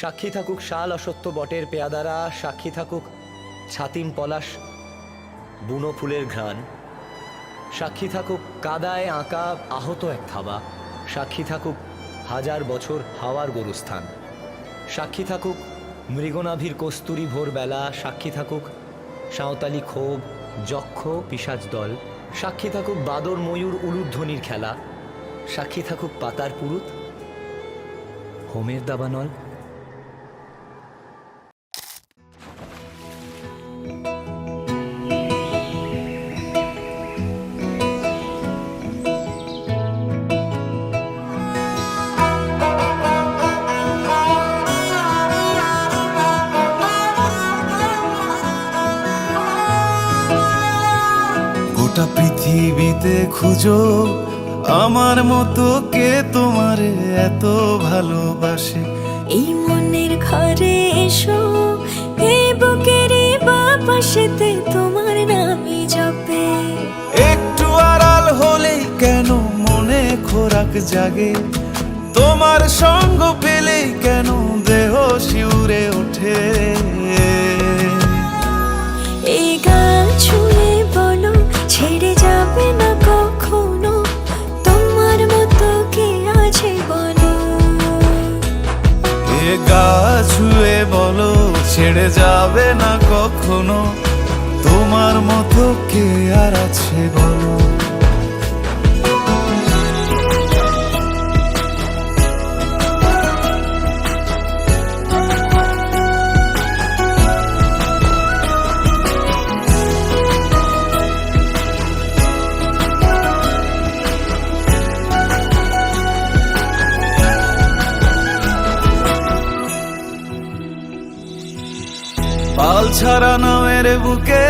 সাক্ষী থাকুক শাল অসত্য বটের পেয়াদারা, সাক্ষী থাকুক ছাতিম পলাশ বুনো ফুলের ঘ্রাণ, সাক্ষী থাকুক কাদায় আঁকা আহত এক থাবা, সাক্ষী থাকুক হাজার বছর হাওয়ার গরুস্থান, সাক্ষী থাকুক মৃগনাভির কস্তুরী ভোরবেলা, সাক্ষী থাকুক সাঁওতালি ক্ষোভ যক্ষ পিশাচ দল, সাক্ষী থাকুক বাদর ময়ূর উলুধ্বনির খেলা, সাক্ষী থাকুক পাতার পুরুত হোমের দাবানল। গোটা পৃথিবীতে খুঁজো আমার মতো কে তোমারে এত ভালোবাসে। এই মনের ঘরে এসো, এই বুকের বাপাশেতে তোমার নামই জপে। একটু আড়াল হলেই কেন মনে খোরাক জাগে, তোমার সঙ্গ পেলেই কেন দেহ শিউরে ওঠে। এই গান ছুঁয়ে বলো ছেড়ে যাবে না কখনো, তোমার মতো কে আছে বলো। এ গা ছুঁয়ে বলো ছেড়ে যাবে না কখনো, তোমার মতো কে আর আছে বলো। পাল ছাড়া নামের বুকে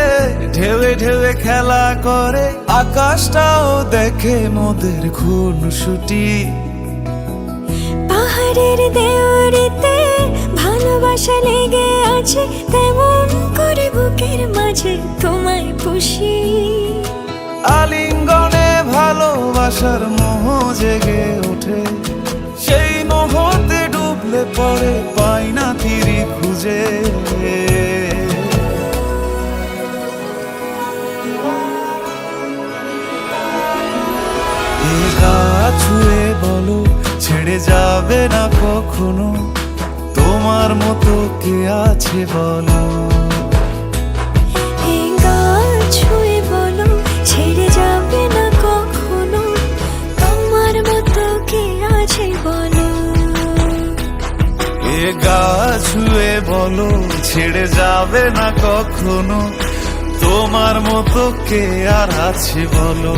ঢেউে ঢেউে খেলা করে, আকাশটাও দেখে মোদের খুনসুটি। পাহাড়ের দেওয়ারিতে ভালোবাসা লেগে আছে, তেমন করে বুকের মাঝে তোমায় পুষি। আলিঙ্গনে ভালোবাসার মোহ জেগে ওঠে, সেই মোহতে ডুবলে পরে পাই না তীরি খুঁজে। এ গা ছুঁয়ে বলো ছেড়ে যাবে না কখনো, তোমার মতো কে আছে বলো। এই গান ছুঁয়ে বলো ছেড়ে যাবে না কখনো, তোমার মতো কে আছে বলো। এ গা ছুঁয়ে বলো ছেড়ে যাবে না কখনো, তোমার মতো কে আর আছে বলো।